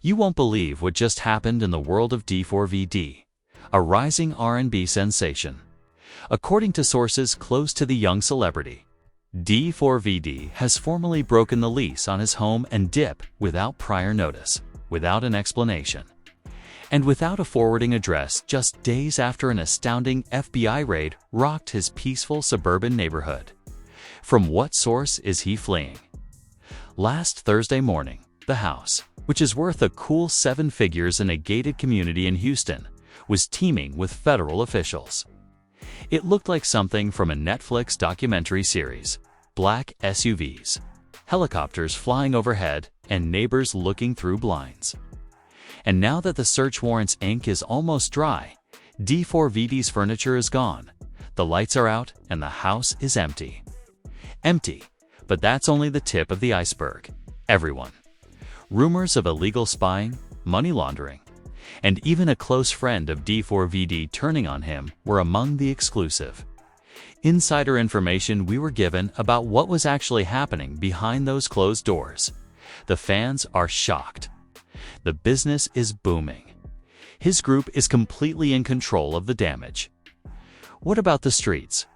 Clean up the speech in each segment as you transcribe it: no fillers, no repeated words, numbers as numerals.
You won't believe what just happened in the world of D4vd, a rising R&B sensation. According to sources close to the young celebrity, D4vd has formally broken the lease on his home and dip without prior notice, without an explanation, and without a forwarding address just days after an astounding FBI raid rocked his peaceful suburban neighborhood. From what source is he fleeing? Last Thursday morning, the house, which is worth a cool 7 figures in a gated community in Houston, was teeming with federal officials. It looked like something from a Netflix documentary series: black SUVs, helicopters flying overhead, and neighbors looking through blinds. And now that the search warrant's ink is almost dry, D4vd's furniture is gone, the lights are out, and the house is empty. Empty, but that's only the tip of the iceberg. Everyone. Rumors of illegal spying, money laundering, and even a close friend of D4vd turning on him were among the exclusive. Insider information we were given about what was actually happening behind those closed doors. The fans are shocked. The business is booming. His group is completely in control of the damage. What about the streets?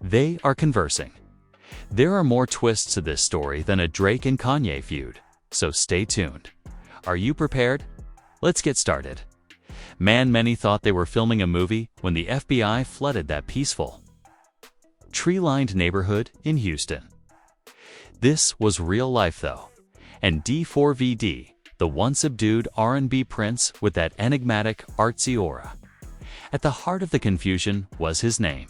They are conversing. There are more twists to this story than a Drake and Kanye feud, so stay tuned. Are you prepared? Let's get started. Man, many thought they were filming a movie when the FBI flooded that peaceful, tree-lined neighborhood in Houston. This was real life though, and D4vd, the once subdued R&B prince with that enigmatic, artsy aura. At the heart of the confusion was his name.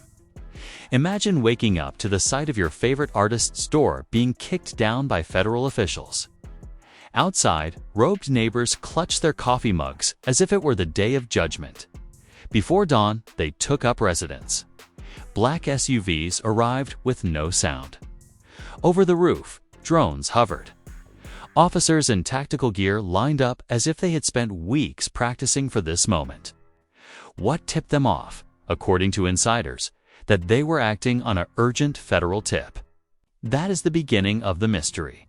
Imagine waking up to the sight of your favorite artist's door being kicked down by federal officials. Outside, robed neighbors clutched their coffee mugs as if it were the day of judgment. Before dawn, they took up residence. Black SUVs arrived with no sound. Over the roof, drones hovered. Officers in tactical gear lined up as if they had spent weeks practicing for this moment. What tipped them off, according to insiders, that they were acting on an urgent federal tip? That is the beginning of the mystery.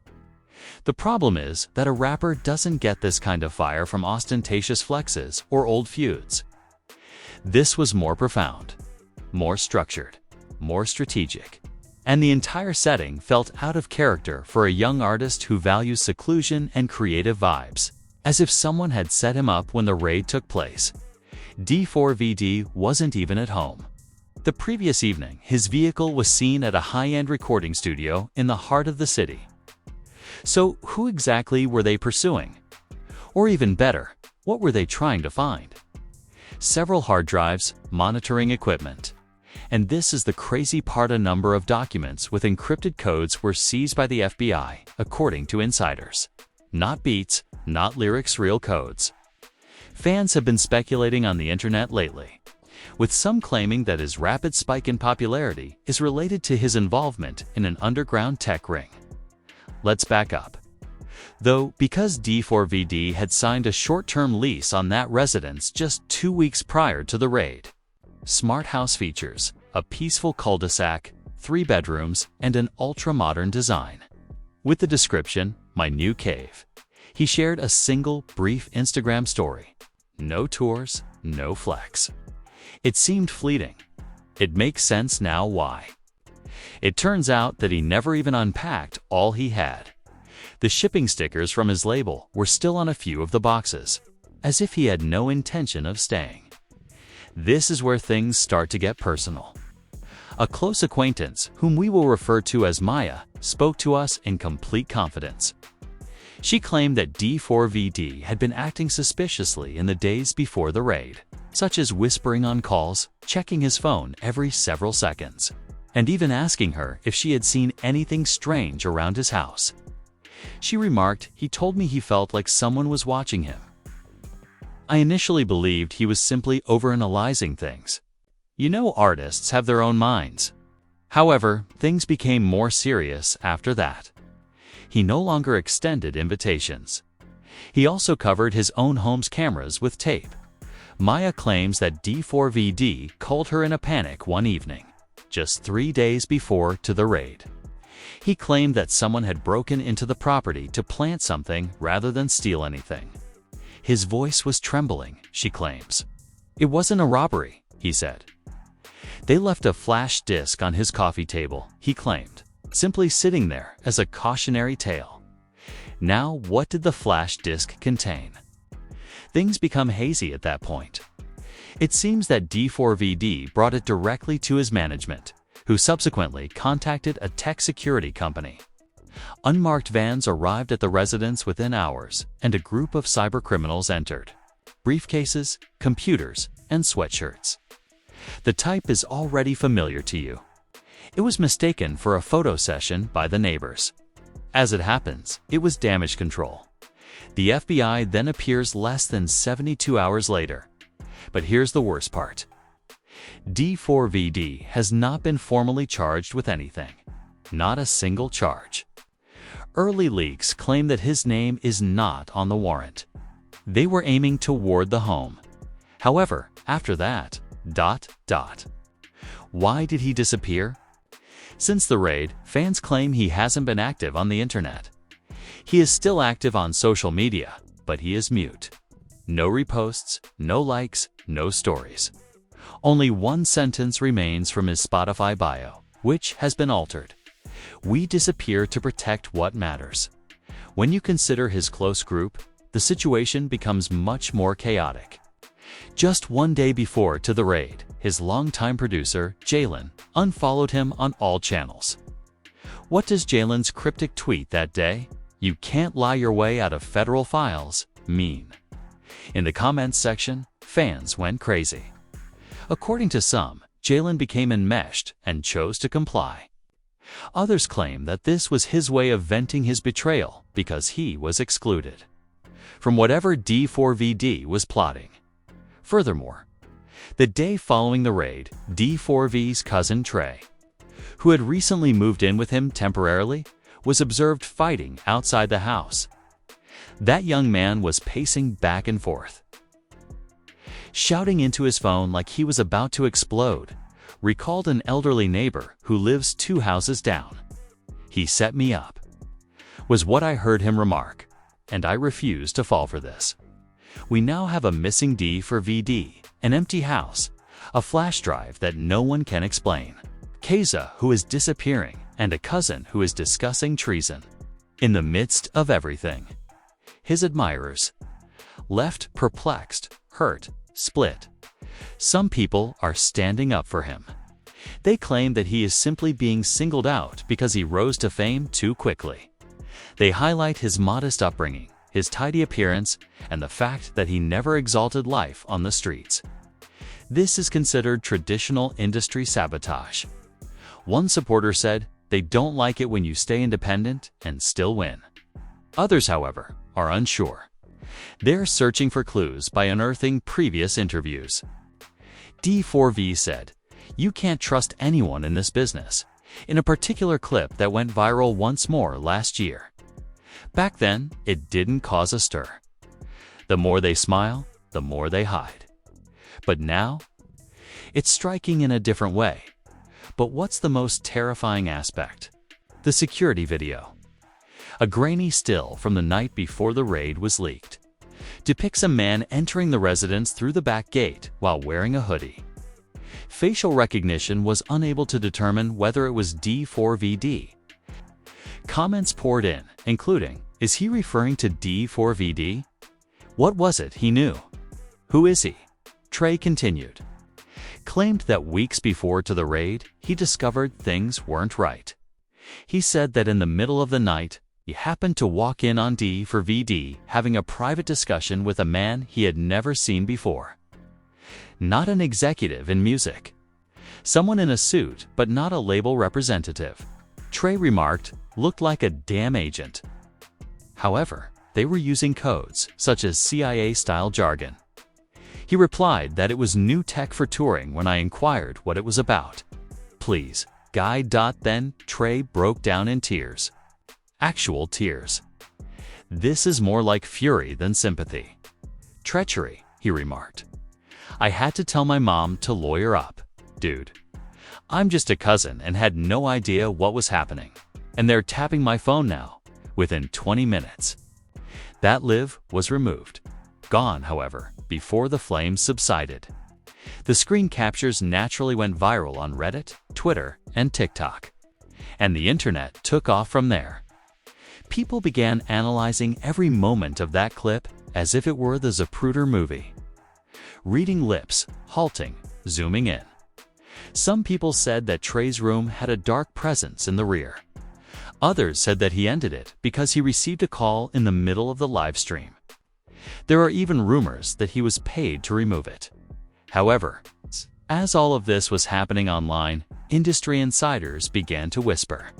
The problem is that a rapper doesn't get this kind of fire from ostentatious flexes or old feuds. This was more profound, more structured, more strategic, and the entire setting felt out of character for a young artist who values seclusion and creative vibes, as if someone had set him up when the raid took place. D4vd wasn't even at home. The previous evening, his vehicle was seen at a high-end recording studio in the heart of the city. So who exactly were they pursuing? Or even better, what were they trying to find? Several hard drives, monitoring equipment. And this is the crazy part: a number of documents with encrypted codes were seized by the FBI, according to insiders. Not beats, not lyrics, real codes. Fans have been speculating on the internet lately, with some claiming that his rapid spike in popularity is related to his involvement in an underground tech ring. Let's back up. Though, because D4vd had signed a short-term lease on that residence just 2 weeks prior to the raid. Smart house features, a peaceful cul-de-sac, 3 bedrooms, and an ultra-modern design. With the description, "My new cave," he shared a single, brief Instagram story. No tours, no flex. It seemed fleeting. It makes sense now why. It turns out that he never even unpacked all he had. The shipping stickers from his label were still on a few of the boxes, as if he had no intention of staying. This is where things start to get personal. A close acquaintance, whom we will refer to as Maya, spoke to us in complete confidence. She claimed that D4vd had been acting suspiciously in the days before the raid, such as whispering on calls, checking his phone every several seconds, and even asking her if she had seen anything strange around his house. She remarked, "He told me he felt like someone was watching him." I initially believed he was simply overanalyzing things. You know, artists have their own minds. However, things became more serious after that. He no longer extended invitations. He also covered his own home's cameras with tape. Maya claims that D4vd called her in a panic one evening, just 3 days before to the raid. He claimed that someone had broken into the property to plant something rather than steal anything. His voice was trembling, she claims. It wasn't a robbery, he said. They left a flash disc on his coffee table, he claimed, simply sitting there as a cautionary tale. Now, what did the flash disc contain? Things become hazy at that point. It seems that D4vd brought it directly to his management, who subsequently contacted a tech security company. Unmarked vans arrived at the residence within hours, and a group of cybercriminals entered. Briefcases, computers, and sweatshirts. The type is already familiar to you. It was mistaken for a photo session by the neighbors. As it happens, it was damage control. The FBI then appears less than 72 hours later. But here's the worst part. D4vd has not been formally charged with anything. Not a single charge. Early leaks claim that his name is not on the warrant. They were aiming toward the home. However, after that, ... Why did he disappear? Since the raid, fans claim he hasn't been active on the internet. He is still active on social media, but he is mute. No reposts, no likes, no stories. Only one sentence remains from his Spotify bio, which has been altered. We disappear to protect what matters. When you consider his close group, the situation becomes much more chaotic. Just one day before to the raid, his longtime producer, Jalen, unfollowed him on all channels. What does Jalen's cryptic tweet that day, "You can't lie your way out of federal files," mean? In the comments section, fans went crazy. According to some, Jalen became enmeshed and chose to comply. Others claim that this was his way of venting his betrayal because he was excluded from whatever D4vd was plotting. Furthermore, the day following the raid, D4v's cousin Trey, who had recently moved in with him temporarily, was observed fighting outside the house. That young man was pacing back and forth, shouting into his phone like he was about to explode, recalled an elderly neighbor who lives 2 houses down. "He set me up," was what I heard him remark, and I refuse to fall for this. We now have a missing D4vd, an empty house, a flash drive that no one can explain, Keza who is disappearing, and a cousin who is discussing treason. In the midst of everything, his admirers, left perplexed, hurt, split. Some people are standing up for him. They claim that he is simply being singled out because he rose to fame too quickly. They highlight his modest upbringing, his tidy appearance, and the fact that he never exalted life on the streets. This is considered traditional industry sabotage. One supporter said, "They don't like it when you stay independent and still win." Others, however, are unsure. They're searching for clues by unearthing previous interviews. D4v said, "You can't trust anyone in this business," in a particular clip that went viral once more last year. Back then, it didn't cause a stir. The more they smile, the more they hide. But now, it's striking in a different way. But what's the most terrifying aspect? The security video. A grainy still from the night before the raid was leaked. Depicts a man entering the residence through the back gate while wearing a hoodie. Facial recognition was unable to determine whether it was D4vd. Comments poured in, including, "Is he referring to D4vd? What was it he knew? Who is he?" Trey continued. Claimed that weeks before to the raid, he discovered things weren't right. He said that in the middle of the night, he happened to walk in on D4vd having a private discussion with a man he had never seen before. Not an executive in music. Someone in a suit, but not a label representative. Trey remarked, "Looked like a damn agent." However, they were using codes, such as CIA-style jargon. He replied that it was new tech for touring when I inquired what it was about. "Please, guide." Then Trey broke down in tears. Actual tears. "This is more like fury than sympathy. Treachery," he remarked. "I had to tell my mom to lawyer up. Dude, I'm just a cousin and had no idea what was happening. And they're tapping my phone now, within 20 minutes. That live was removed." gone, however, before the flames subsided. The screen captures naturally went viral on Reddit, Twitter, and TikTok. And the internet took off from there. People began analyzing every moment of that clip as if it were the Zapruder movie. Reading lips, halting, zooming in. Some people said that Trey's room had a dark presence in the rear. Others said that he ended it because he received a call in the middle of the live stream. There are even rumors that he was paid to remove it. However, as all of this was happening online, industry insiders began to whisper.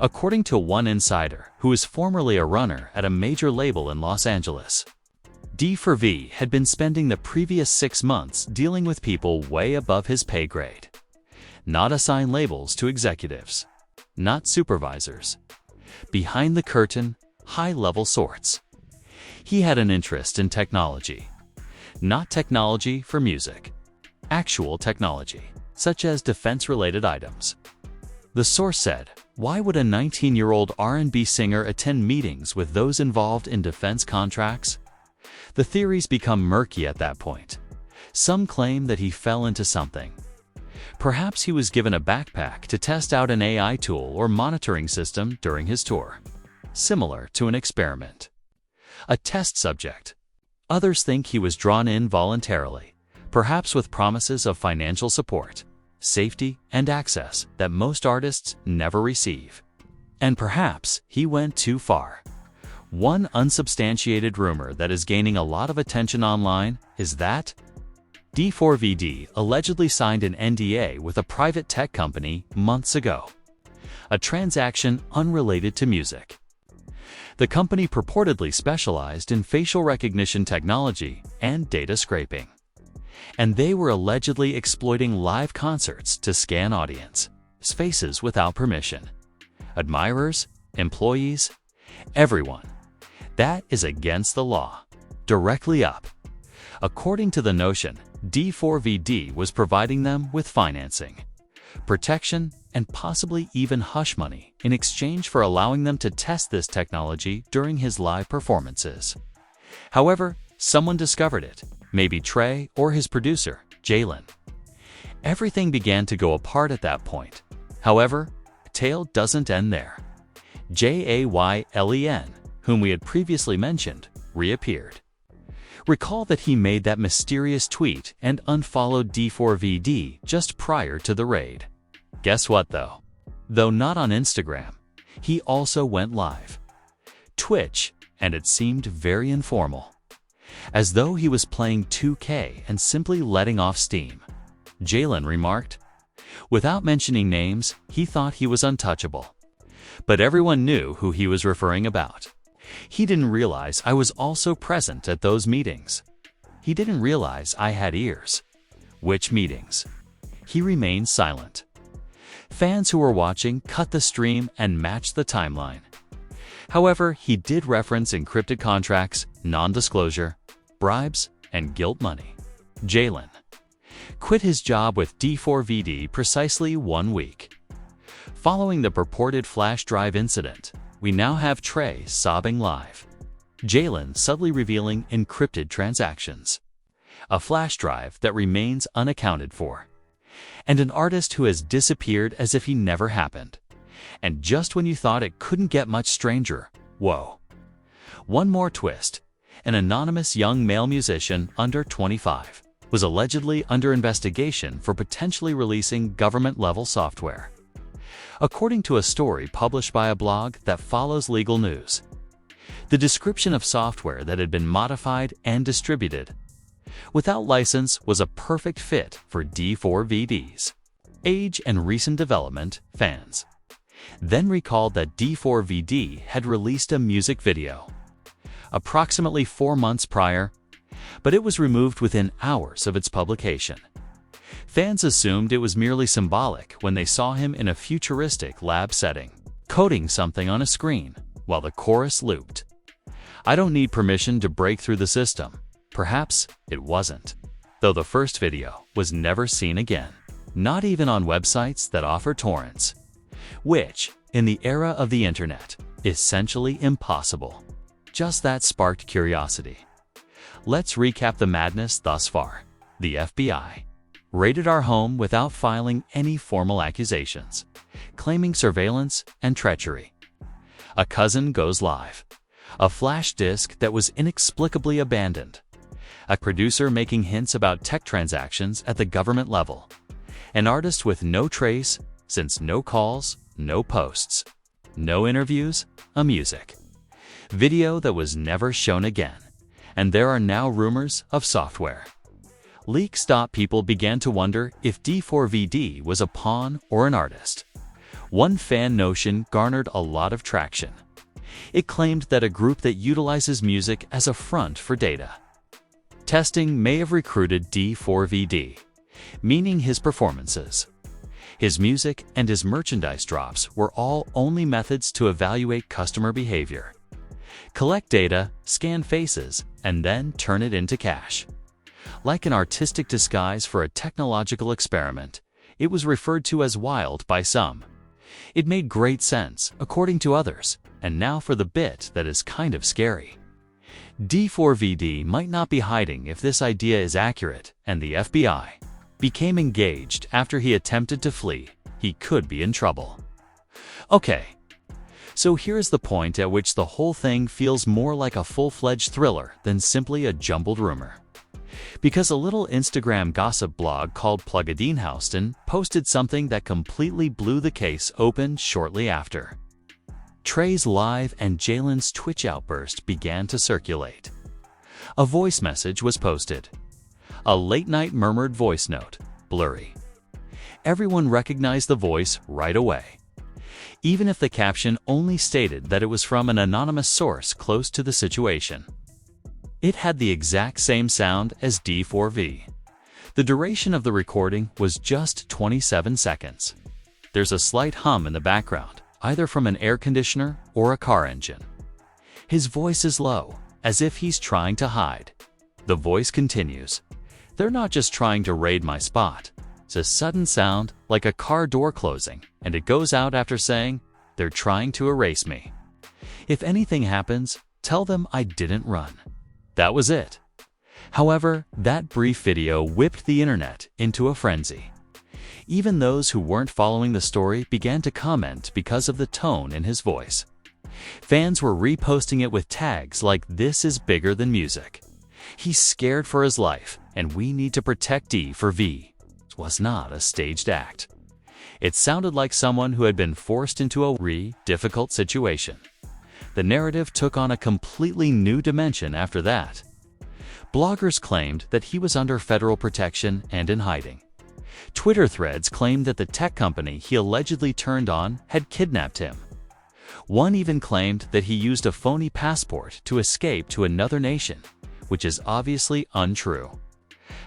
According to one insider, who was formerly a runner at a major label in Los Angeles, D4v had been spending the previous 6 months dealing with people way above his pay grade. Not assign labels to executives. Not supervisors. Behind the curtain, high-level sorts. He had an interest in technology. Not technology for music. Actual technology, such as defense-related items. The source said, "Why would a 19-year-old R&B singer attend meetings with those involved in defense contracts?" The theories become murky at that point. Some claim that he fell into something. Perhaps he was given a backpack to test out an AI tool or monitoring system during his tour, similar to an experiment. A test subject. Others think he was drawn in voluntarily, perhaps with promises of financial support, safety, and access that most artists never receive. And perhaps he went too far. One unsubstantiated rumor that is gaining a lot of attention online is that D4vd allegedly signed an NDA with a private tech company months ago, a transaction unrelated to music. The company purportedly specialized in facial recognition technology and data scraping, and they were allegedly exploiting live concerts to scan audience faces without permission. Admirers, employees, everyone. That is against the law. Directly up. According to the notion, D4vd was providing them with financing, protection, and possibly even hush money in exchange for allowing them to test this technology during his live performances. However, someone discovered it, maybe Trey or his producer, Jalen. Everything began to go apart at that point. However, the tale doesn't end there. Jaylen, whom we had previously mentioned, reappeared. Recall that he made that mysterious tweet and unfollowed D4vd just prior to the raid. Guess what though? Though not on Instagram, he also went live. Twitch, and it seemed very informal. As though he was playing 2K and simply letting off steam. Jalen remarked. Without mentioning names, he thought he was untouchable. But everyone knew who he was referring about. He didn't realize I was also present at those meetings. He didn't realize I had ears. Which meetings? He remained silent. Fans who were watching cut the stream and matched the timeline. However, he did reference encrypted contracts, non-disclosure, bribes, and guilt money. Jalen quit his job with D4vd precisely 1 week. Following the purported flash drive incident, we now have Trey sobbing live. Jalen subtly revealing encrypted transactions. A flash drive that remains unaccounted for. And an artist who has disappeared as if he never happened. And just when you thought it couldn't get much stranger, whoa. One more twist. An anonymous young male musician under 25 was allegedly under investigation for potentially releasing government-level software. According to a story published by a blog that follows legal news, the description of software that had been modified and distributed without license was a perfect fit for D4vd's age and recent development fans. Then recalled that D4vd had released a music video approximately 4 months prior, but it was removed within hours of its publication. Fans assumed it was merely symbolic when they saw him in a futuristic lab setting, coding something on a screen while the chorus looped. I don't need permission to break through the system. Perhaps it wasn't. Though the first video was never seen again, not even on websites that offer torrents, which, in the era of the internet, is essentially impossible. Just that sparked curiosity. Let's recap the madness thus far. The FBI raided our home without filing any formal accusations, claiming surveillance and treachery. A cousin goes live. A flash disk that was inexplicably abandoned. A producer making hints about tech transactions at the government level. An artist with no trace, since no calls, no posts, no interviews, a music video that was never shown again. And there are now rumors of software leaks. People began to wonder if D4vd was a pawn or an artist. One fan notion garnered a lot of traction. It claimed that a group that utilizes music as a front for data testing may have recruited D4vd, meaning his performances, his music, and his merchandise drops were all only methods to evaluate customer behavior, collect data, scan faces, and then turn it into cash. Like an artistic disguise for a technological experiment, it was referred to as wild by some. It made great sense, according to others, and now for the bit that is kind of scary. D4vd might not be hiding if this idea is accurate, and the FBI became engaged after he attempted to flee. He could be in trouble. Okay, so here's the point at which the whole thing feels more like a full-fledged thriller than simply a jumbled rumor. Because a little Instagram gossip blog called Plugadinehouston posted something that completely blew the case open shortly after. Trey's live and Jalen's Twitch outburst began to circulate. A voice message was posted. A late-night murmured voice note, blurry. Everyone recognized the voice right away, even if the caption only stated that it was from an anonymous source close to the situation. It had the exact same sound as D4v. The duration of the recording was just 27 seconds. There's a slight hum in the background, either from an air conditioner or a car engine. His voice is low, as if he's trying to hide. The voice continues. They're not just trying to raid my spot. It's a sudden sound like a car door closing, and it goes out after saying, they're trying to erase me. If anything happens, tell them I didn't run. That was it. However, that brief video whipped the internet into a frenzy. Even those who weren't following the story began to comment because of the tone in his voice. Fans were reposting it with tags like "This is bigger than music." He's scared for his life, and we need to protect D4v. It was not a staged act. It sounded like someone who had been forced into a difficult situation. The narrative took on a completely new dimension after that. Bloggers claimed that he was under federal protection and in hiding. Twitter threads claimed that the tech company he allegedly turned on had kidnapped him. One even claimed that he used a phony passport to escape to another nation, which is obviously untrue.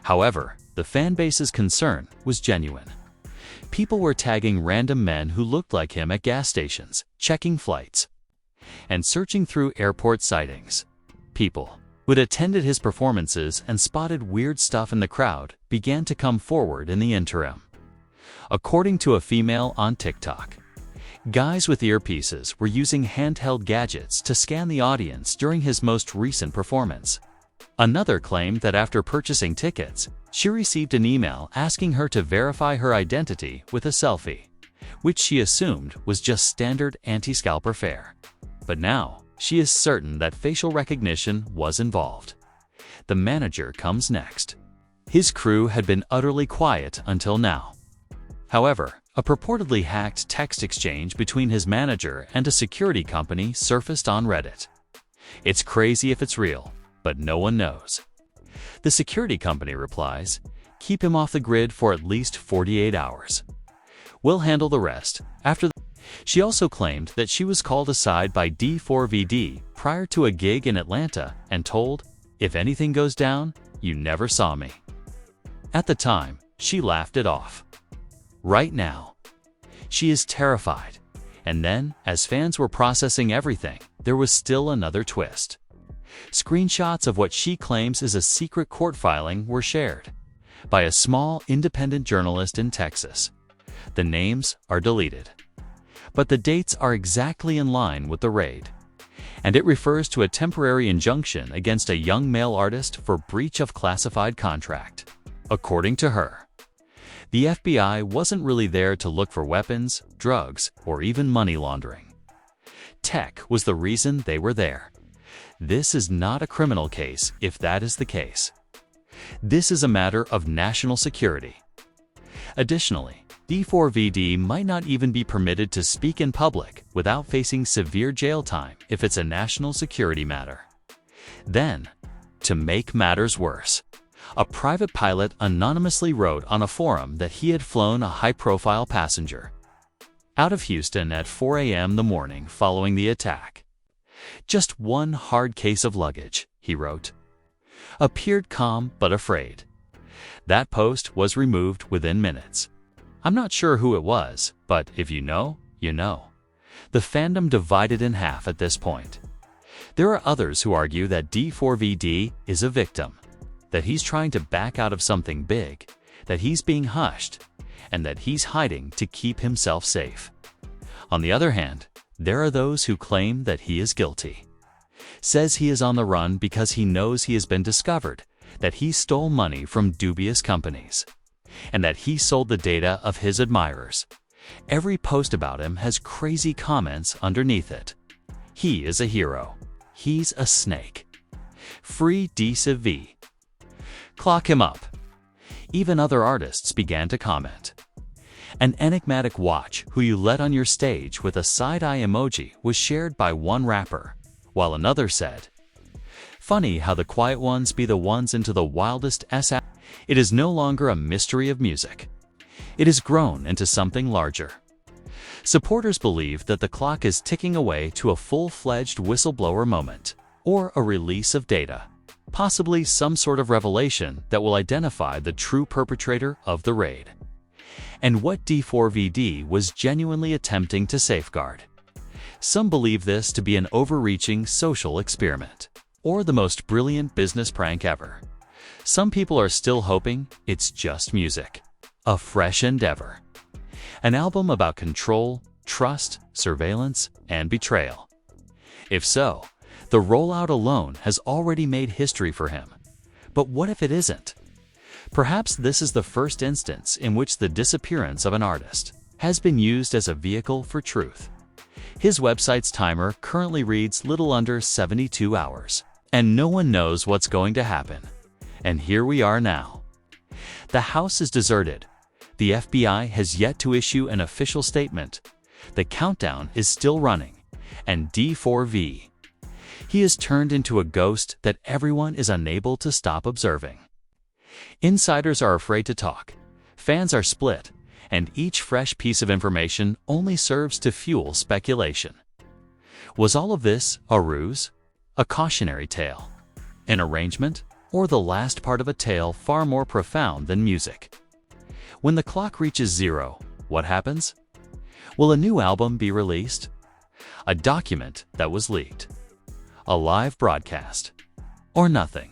However, the fanbase's concern was genuine. People were tagging random men who looked like him at gas stations, checking flights, and searching through airport sightings. People who had attended his performances and spotted weird stuff in the crowd began to come forward in the interim. According to a female on TikTok, guys with earpieces were using handheld gadgets to scan the audience during his most recent performance. Another claimed that after purchasing tickets, she received an email asking her to verify her identity with a selfie, which she assumed was just standard anti-scalper fare. But now, she is certain that facial recognition was involved. The manager comes next. His crew had been utterly quiet until now. However, a purportedly hacked text exchange between his manager and a security company surfaced on Reddit. It's crazy if it's real, but no one knows. The security company replies, "Keep him off the grid for at least 48 hours. We'll handle the rest after." She also claimed that she was called aside by D4vd prior to a gig in Atlanta and told, "If anything goes down, you never saw me." At the time, she laughed it off. Right now, she is terrified. And then, as fans were processing everything, there was still another twist. Screenshots of what she claims is a secret court filing were shared by a small independent journalist in Texas. The names are deleted, but the dates are exactly in line with the raid. and it refers to a temporary injunction against a young male artist for breach of classified contract. According to her, the FBI wasn't really there to look for weapons, drugs, or even money laundering. Tech was the reason they were there. This is not a criminal case if that is the case. This is a matter of national security. Additionally, D4vd might not even be permitted to speak in public without facing severe jail time if it's a national security matter. Then, to make matters worse, a private pilot anonymously wrote on a forum that he had flown a high-profile passenger out of Houston at 4 a.m. the morning following the attack. Just one hard case of luggage, he wrote. Appeared calm but afraid. That post was removed within minutes. I'm not sure who it was, but if you know, you know. The fandom divided in half at this point. There are others who argue that D4vd is a victim, that he's trying to back out of something big, that he's being hushed, and that he's hiding to keep himself safe. On the other hand, there are those who claim that he is guilty. Says he is on the run because he knows he has been discovered, that he stole money from dubious companies, and that he sold the data of his admirers. Every post about him has crazy comments underneath it. He is a hero. He's a snake. Free D4vd. Clock him up. Even other artists began to comment. An enigmatic watch who you let on your stage with a side-eye emoji was shared by one rapper, while another said, "Funny how the quiet ones be the ones into the wildest s." It is no longer a mystery of music. It has grown into something larger. Supporters believe that the clock is ticking away to a full-fledged whistleblower moment, or a release of data, possibly some sort of revelation that will identify the true perpetrator of the raid, and what D4vd was genuinely attempting to safeguard. Some believe this to be an overreaching social experiment, or the most brilliant business prank ever. Some people are still hoping it's just music, a fresh endeavor. An album about control, trust, surveillance, and betrayal. If so, the rollout alone has already made history for him. But what if it isn't? Perhaps this is the first instance in which the disappearance of an artist has been used as a vehicle for truth. His website's timer currently reads little under 72 hours, and no one knows what's going to happen. And here we are now. The house is deserted. The FBI has yet to issue an official statement. The countdown is still running, and D4vd, he is turned into a ghost that everyone is unable to stop observing. Insiders are afraid to talk, fans are split, and each fresh piece of information only serves to fuel speculation. Was all of this a ruse? A cautionary tale? An arrangement? Or the last part of a tale far more profound than music? When the clock reaches zero, what happens? Will a new album be released? A document that was leaked? A live broadcast? Or nothing?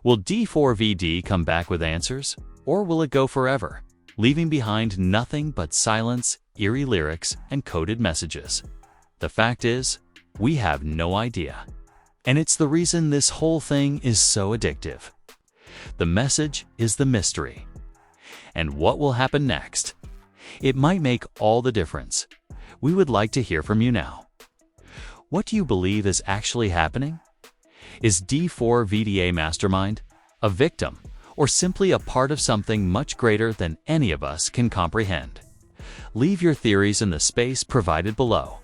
Will D4vd come back with answers, or will it go forever, leaving behind nothing but silence, eerie lyrics, and coded messages? The fact is, we have no idea. And it's the reason this whole thing is so addictive. The message is the mystery. And what will happen next? It might make all the difference. We would like to hear from you now. What do you believe is actually happening? Is D4vd a mastermind, a victim, or simply a part of something much greater than any of us can comprehend? Leave your theories in the space provided below.